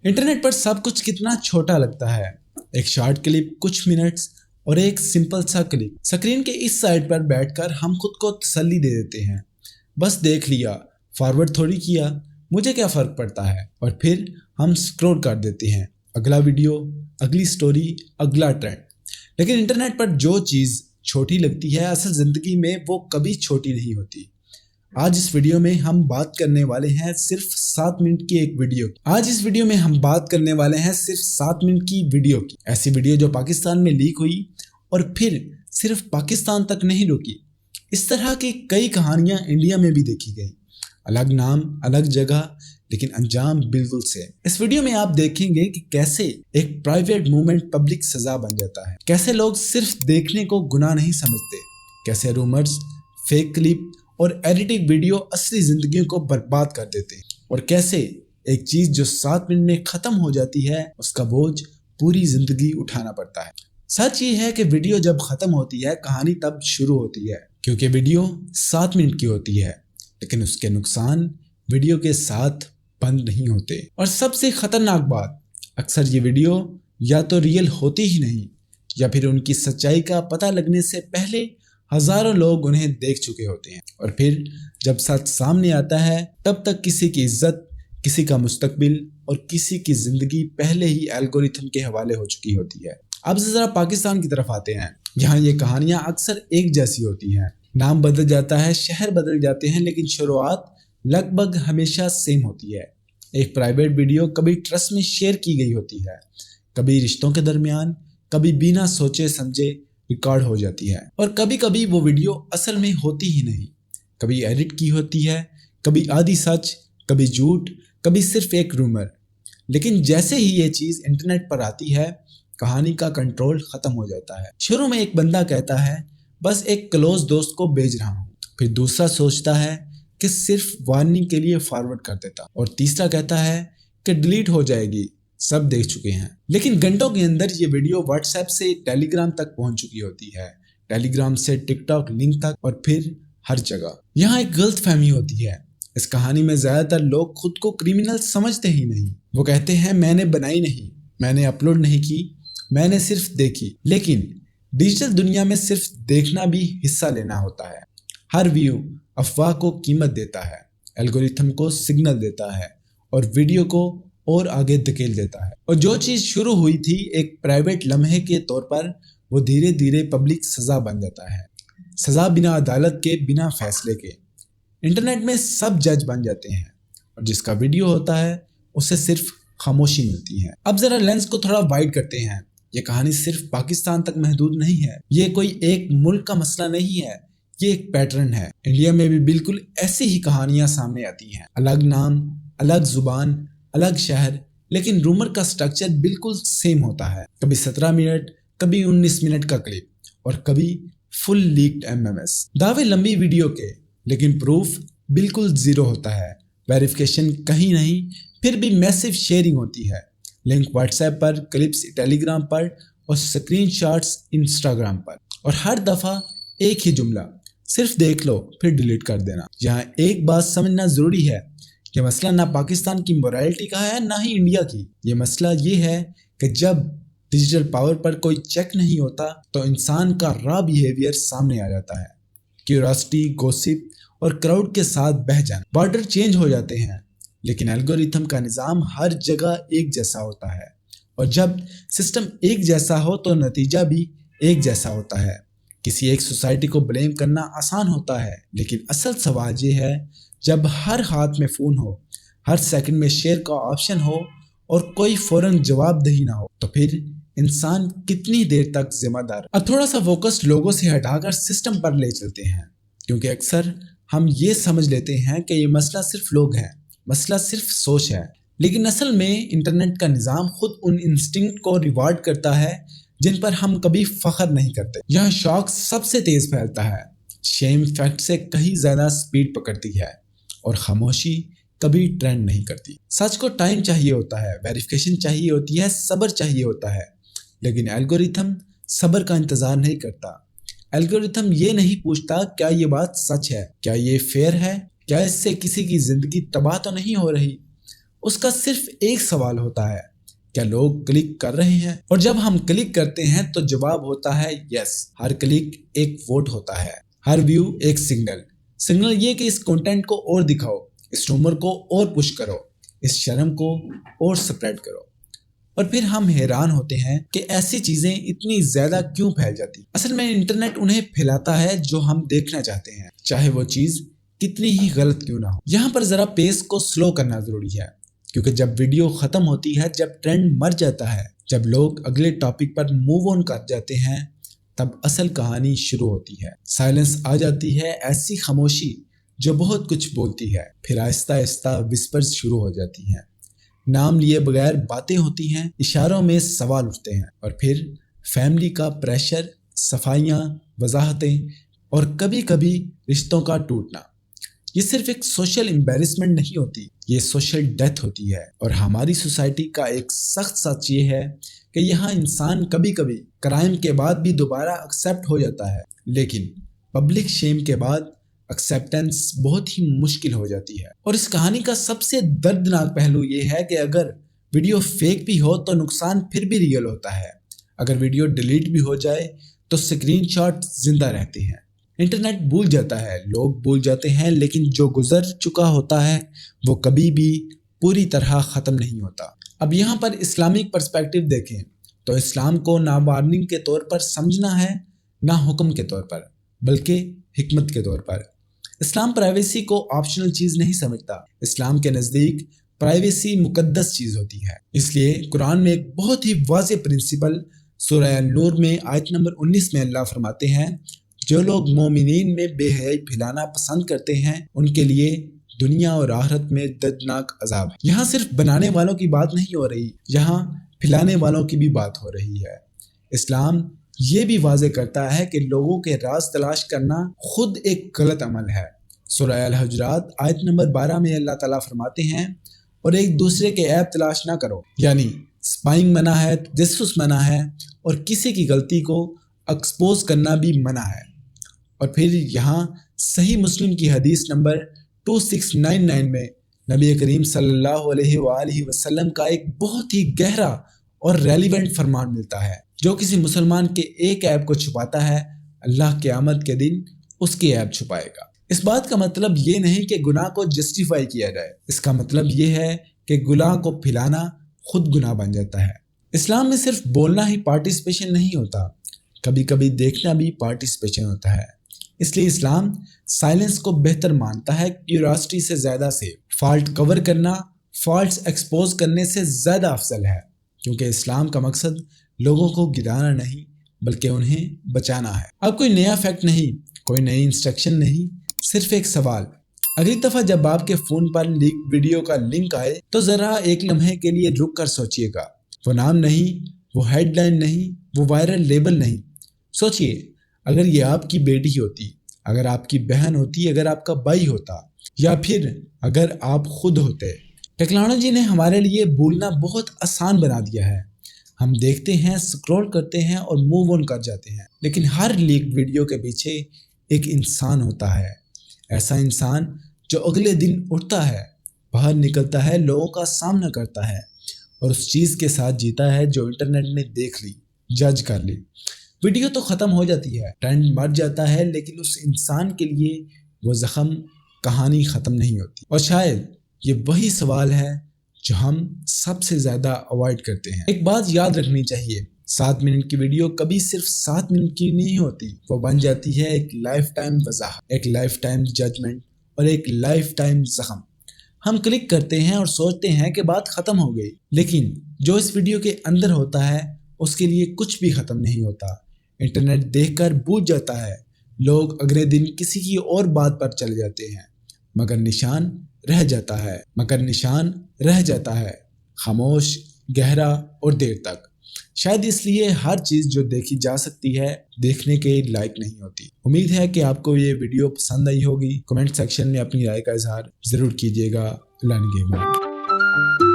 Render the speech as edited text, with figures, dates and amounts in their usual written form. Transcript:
Internet पर सब कुछ कितना छोटा लगता है। एक शॉर्ट क्लिप, कुछ मिनट्स और एक सिंपल सा क्लिक। स्क्रीन के इस साइड पर बैठकर हम खुद को तसल्ली दे देते हैं, बस देख लिया, फॉरवर्ड थोड़ी किया, मुझे क्या फर्क पड़ता है। और फिर हम स्क्रॉल कर देते हैं, अगला वीडियो, अगली स्टोरी, अगला ट्रेंड। लेकिन इंटरनेट पर जो चीज़ छोटी लगती है, असल ज़िंदगी में वो कभी छोटी नहीं होती। आज इस वीडियो में हम बात करने वाले हैं सिर्फ 7 मिनट की एक वीडियो की। आज इस वीडियो में हम बात करने वाले हैं सिर्फ 7 मिनट की वीडियो की। ऐसी वीडियो जो पाकिस्तान में लीक हुई और फिर सिर्फ पाकिस्तान तक नहीं रुकी। इस तरह की कई कहानियां इंडिया में भी देखी गई। अलग नाम, अलग जगह, लेकिन अंजाम बिल्कुल सेम। इस वीडियो में आप देखेंगे कि कैसे एक प्राइवेट मूवमेंट पब्लिक सजा बन जाता है, कैसे लोग सिर्फ देखने को गुनाह नहीं समझते, कैसे रूमर्स, फेक क्लिप और एडिटिंग वीडियो असली जिंदगी को बर्बाद कर देते हैं, और कैसे एक चीज जो 7 मिनट में खत्म हो जाती है उसका बोझ पूरी जिंदगी उठाना पड़ता है। सच ये है कि वीडियो जब खत्म होती है, कहानी तब शुरू होती है, क्योंकि वीडियो 7 मिनट की होती है, लेकिन उसके नुकसान वीडियो के साथ बंद नहीं होते। और सबसे खतरनाक बात, अक्सर ये वीडियो या तो रियल होती ही नहीं, या फिर उनकी सच्चाई का पता लगने से पहले हजारों लोग उन्हें देख चुके होते हैं। और फिर जब सच सामने आता है, तब तक किसी की इज्जत, किसी का मुस्तकबिल और किसी की जिंदगी पहले ही एल्गोरिथम के हवाले हो चुकी होती है। अब जरा पाकिस्तान की तरफ आते हैं। यहाँ ये कहानियां अक्सर एक जैसी होती हैं। नाम बदल जाता है, शहर बदल जाते हैं, लेकिन शुरुआत लगभग हमेशा सेम होती है। एक प्राइवेट वीडियो कभी ट्रस्ट में शेयर की गई होती है, कभी रिश्तों के दरमियान, कभी बिना सोचे समझे रिकॉर्ड हो जाती है। और कभी कभी वो वीडियो असल में होती ही नहीं, कभी एडिट की होती है, कभी आधी सच, कभी झूठ, कभी सिर्फ एक रूमर। लेकिन जैसे ही ये चीज़ इंटरनेट पर आती है, कहानी का कंट्रोल खत्म हो जाता है। शुरू में एक बंदा कहता है बस एक क्लोज दोस्त को भेज रहा हूँ, फिर दूसरा सोचता है कि सिर्फ वार्निंग के लिए फॉरवर्ड कर देता, और तीसरा कहता है कि डिलीट हो जाएगी, सब देख चुके हैं। लेकिन घंटों के अंदर ये वीडियो व्हाट्सएप से टेलीग्राम तक पहुंच चुकी होती है, टेलीग्राम से टिकटॉक लिंक तक, और फिर हर जगह। यहाँ एक गलत फहमी होती है। इस कहानी में ज्यादातर लोग खुद को क्रिमिनल समझते ही नहीं। वो कहते हैं मैंने बनाई नहीं, मैंने अपलोड नहीं की, मैंने सिर्फ देखी। लेकिन डिजिटल दुनिया में सिर्फ देखना भी हिस्सा लेना होता है। हर व्यू अफवाह को कीमत देता है, एल्गोरिथम को सिग्नल देता है, और वीडियो को और आगे धकेल देता है। और जो चीज़ शुरू हुई थी एक प्राइवेट लम्हे के तौर पर, वो धीरे धीरे पब्लिक सज़ा बन जाता है। सज़ा बिना अदालत के, बिना फैसले के। इंटरनेट में सब जज बन जाते हैं, और जिसका वीडियो होता है उसे सिर्फ खामोशी मिलती है। अब ज़रा लेंस को थोड़ा वाइड करते हैं। ये कहानी सिर्फ पाकिस्तान तक महदूद नहीं है, ये कोई एक मुल्क का मसला नहीं है, ये एक पैटर्न है। इंडिया में भी बिल्कुल ऐसी ही कहानियां सामने आती हैं। अलग नाम, अलग जुबान, अलग शहर, लेकिन रूमर का स्ट्रक्चर बिल्कुल सेम होता है। कभी 17 मिनट, कभी 19 मिनट का क्लिप, और कभी फुल लीक्ड MMS। दावे लंबी वीडियो के, लेकिन प्रूफ बिल्कुल जीरो होता है। वेरिफिकेशन कहीं नहीं, फिर भी मैसिव शेयरिंग होती है। लिंक व्हाट्सएप पर, क्लिप्स टेलीग्राम पर, और स्क्रीनशॉट्स इंस्टाग्राम पर। और हर दफ़ा एक ही जुमला, सिर्फ देख लो फिर डिलीट कर देना। यहाँ एक बात समझना ज़रूरी है कि मसला ना पाकिस्तान की मोरालिटी का है, ना ही इंडिया की। ये मसला ये है कि जब डिजिटल पावर पर कोई चेक नहीं होता, तो इंसान का रॉ बिहेवियर सामने आ जाता है। क्यूरियोसिटी, गॉसिप और क्राउड के साथ बह जाना। बॉर्डर चेंज हो जाते हैं, लेकिन एल्गोरिथम का निज़ाम हर जगह एक जैसा होता है। और जब सिस्टम एक जैसा हो तो नतीजा भी एक जैसा होता है। किसी एक सोसाइटी को ब्लेम करना आसान होता है, लेकिन असल सवाल ये है, जब हर हाथ में फ़ोन हो, हर सेकंड में शेयर का ऑप्शन हो, और कोई फौरन जवाबदेही ना हो, तो फिर इंसान कितनी देर तक जिम्मेदार। अब थोड़ा सा फोकस लोगों से हटाकर सिस्टम पर ले चलते हैं, क्योंकि अक्सर हम ये समझ लेते हैं कि ये मसला सिर्फ लोग हैं, मसला सिर्फ सोच है। लेकिन असल में इंटरनेट का निज़ाम खुद उन इंस्टिंक्ट को रिवार्ड करता है जिन पर हम कभी फख्र नहीं करते। यहाँ शौक सबसे तेज फैलता है, शेम फैक्ट से कहीं ज़्यादा स्पीड पकड़ती है, और खामोशी कभी ट्रेंड नहीं करती। सच को टाइम चाहिए होता है, वेरिफिकेशन चाहिए होती है, सब्र चाहिए होता है, लेकिन एल्गोरिथम सब्र का इंतज़ार नहीं करता। एल्गोरिथम ये नहीं पूछता क्या ये बात सच है, क्या ये फेयर है, क्या इससे किसी की ज़िंदगी तबाह तो नहीं हो रही। اس کا صرف ایک سوال ہوتا ہے، کیا لوگ کلک کر رہے ہیں؟ اور جب ہم کلک کرتے ہیں تو جواب ہوتا ہے یس۔ ہر کلک ایک ووٹ ہوتا ہے، ہر ویو ایک سگنل یہ کہ اس کنٹینٹ کو اور دکھاؤ، اس رومر کو اور پش کرو، اس شرم کو اور سپریڈ کرو۔ اور پھر ہم حیران ہوتے ہیں کہ ایسی چیزیں اتنی زیادہ کیوں پھیل جاتی۔ اصل میں انٹرنیٹ انہیں پھیلاتا ہے جو ہم دیکھنا چاہتے ہیں، چاہے وہ چیز کتنی ہی غلط کیوں نہ ہو۔ یہاں پر ذرا پیس کو سلو کرنا ضروری ہے، کیونکہ جب ویڈیو ختم ہوتی ہے، جب ٹرینڈ مر جاتا ہے، جب لوگ اگلے ٹاپک پر موو آن کر جاتے ہیں، تب اصل کہانی شروع ہوتی ہے۔ سائلنس آ جاتی ہے، ایسی خاموشی جو بہت کچھ بولتی ہے۔ پھر آہستہ آہستہ وسپرز شروع ہو جاتی ہیں، نام لیے بغیر باتیں ہوتی ہیں، اشاروں میں سوال اٹھتے ہیں، اور پھر فیملی کا پریشر، صفائیاں، وضاحتیں، اور کبھی کبھی رشتوں کا ٹوٹنا۔ یہ صرف ایک سوشل امبیرسمنٹ نہیں ہوتی، یہ سوشل ڈیتھ ہوتی ہے۔ اور ہماری سوسائٹی کا ایک سخت سچ یہ ہے کہ یہاں انسان کبھی کبھی کرائم کے بعد بھی دوبارہ ایکسیپٹ ہو جاتا ہے، لیکن پبلک شیم کے بعد ایکسیپٹنس بہت ہی مشکل ہو جاتی ہے۔ اور اس کہانی کا سب سے دردناک پہلو یہ ہے کہ اگر ویڈیو فیک بھی ہو تو نقصان پھر بھی ریئل ہوتا ہے۔ اگر ویڈیو ڈیلیٹ بھی ہو جائے تو اسکرین شاٹ زندہ رہتے ہیں۔ انٹرنیٹ بھول جاتا ہے، لوگ بھول جاتے ہیں، لیکن جو گزر چکا ہوتا ہے وہ کبھی بھی پوری طرح ختم نہیں ہوتا۔ اب یہاں پر اسلامک پرسپیکٹو دیکھیں تو اسلام کو نہ وارننگ کے طور پر سمجھنا ہے، نہ حکم کے طور پر، بلکہ حکمت کے طور پر۔ اسلام پرائیویسی کو آپشنل چیز نہیں سمجھتا۔ اسلام کے نزدیک پرائیویسی مقدس چیز ہوتی ہے۔ اس لیے قرآن میں ایک بہت ہی واضح پرنسپل سورہ نور میں آیت نمبر 19 میں اللہ فرماتے ہیں، جو لوگ مومنین میں بے حیائی پھیلانا پسند کرتے ہیں ان کے لیے دنیا اور آخرت میں دردناک عذاب ہے۔ یہاں صرف بنانے والوں کی بات نہیں ہو رہی، یہاں پھیلانے والوں کی بھی بات ہو رہی ہے۔ اسلام یہ بھی واضح کرتا ہے کہ لوگوں کے راز تلاش کرنا خود ایک غلط عمل ہے۔ سورہ الحجرات آیت نمبر 12 میں اللہ تعالیٰ فرماتے ہیں، اور ایک دوسرے کے عیب تلاش نہ کرو، یعنی سپائنگ منع ہے، تجسس منع ہے، اور کسی کی غلطی کو ایکسپوز کرنا بھی منع ہے۔ اور پھر یہاں صحیح مسلم کی حدیث نمبر 2699 میں نبی کریم صلی اللہ علیہ وآلہ وسلم کا ایک بہت ہی گہرا اور ریلیونٹ فرمان ملتا ہے، جو کسی مسلمان کے ایک عیب کو چھپاتا ہے، اللہ قیامت کے دن اس کی عیب چھپائے گا۔ اس بات کا مطلب یہ نہیں کہ گناہ کو جسٹیفائی کیا جائے، اس کا مطلب یہ ہے کہ گناہ کو پھیلانا خود گناہ بن جاتا ہے۔ اسلام میں صرف بولنا ہی پارٹیسپیشن نہیں ہوتا، کبھی کبھی دیکھنا بھی پارٹیسپیشن ہوتا ہے۔ اس لیے اسلام سائلنس کو بہتر مانتا ہے کیوریاسٹی سے زیادہ سے۔ فالٹ کور کرنا فالٹس ایکسپوز کرنے سے زیادہ افضل ہے، کیونکہ اسلام کا مقصد لوگوں کو گرانا نہیں بلکہ انہیں بچانا ہے۔ اب کوئی نیا فیکٹ نہیں، کوئی نئی انسٹرکشن نہیں، صرف ایک سوال۔ اگلی دفعہ جب آپ کے فون پر لیک ویڈیو کا لنک آئے تو ذرا ایک لمحے کے لیے رک کر سوچئے گا۔ وہ نام نہیں، وہ ہیڈ لائن نہیں، وہ وائرل لیبل نہیں۔ سوچئے، اگر یہ آپ کی بیٹی ہوتی، اگر آپ کی بہن ہوتی، اگر آپ کا بھائی ہوتا، یا پھر اگر آپ خود ہوتے۔ ٹیکنالوجی نے ہمارے لیے بھولنا بہت آسان بنا دیا ہے۔ ہم دیکھتے ہیں، سکرول کرتے ہیں اور موو آن کر جاتے ہیں، لیکن ہر لیک ویڈیو کے پیچھے ایک انسان ہوتا ہے، ایسا انسان جو اگلے دن اٹھتا ہے، باہر نکلتا ہے، لوگوں کا سامنا کرتا ہے، اور اس چیز کے ساتھ جیتا ہے جو انٹرنیٹ نے دیکھ لی، جج کر لی۔ ویڈیو تو ختم ہو جاتی ہے، ٹرینڈ مر جاتا ہے، لیکن اس انسان کے لیے وہ زخم، کہانی ختم نہیں ہوتی۔ اور شاید یہ وہی سوال ہے جو ہم سب سے زیادہ اوائڈ کرتے ہیں۔ ایک بات یاد رکھنی چاہیے، 7 منٹ کی ویڈیو کبھی صرف 7 منٹ کی نہیں ہوتی، وہ بن جاتی ہے ایک لائف ٹائم وضاحت، ایک لائف ٹائم ججمنٹ، اور ایک لائف ٹائم زخم۔ ہم کلک کرتے ہیں اور سوچتے ہیں کہ بات ختم ہو گئی، لیکن جو اس ویڈیو کے اندر ہوتا ہے اس کے لیے کچھ بھی ختم نہیں ہوتا۔ انٹرنیٹ دیکھ کر بوجھ جاتا ہے، لوگ اگلے دن کسی کی اور بات پر چلے جاتے ہیں، مگر نشان رہ جاتا ہے، خاموش، گہرا اور دیر تک۔ شاید اس لیے ہر چیز جو دیکھی جا سکتی ہے دیکھنے کے لائق نہیں ہوتی۔ امید ہے کہ آپ کو یہ ویڈیو پسند آئی ہوگی۔ کمنٹ سیکشن میں اپنی رائے کا اظہار ضرور کیجیے گا۔ اللہ نگہبان۔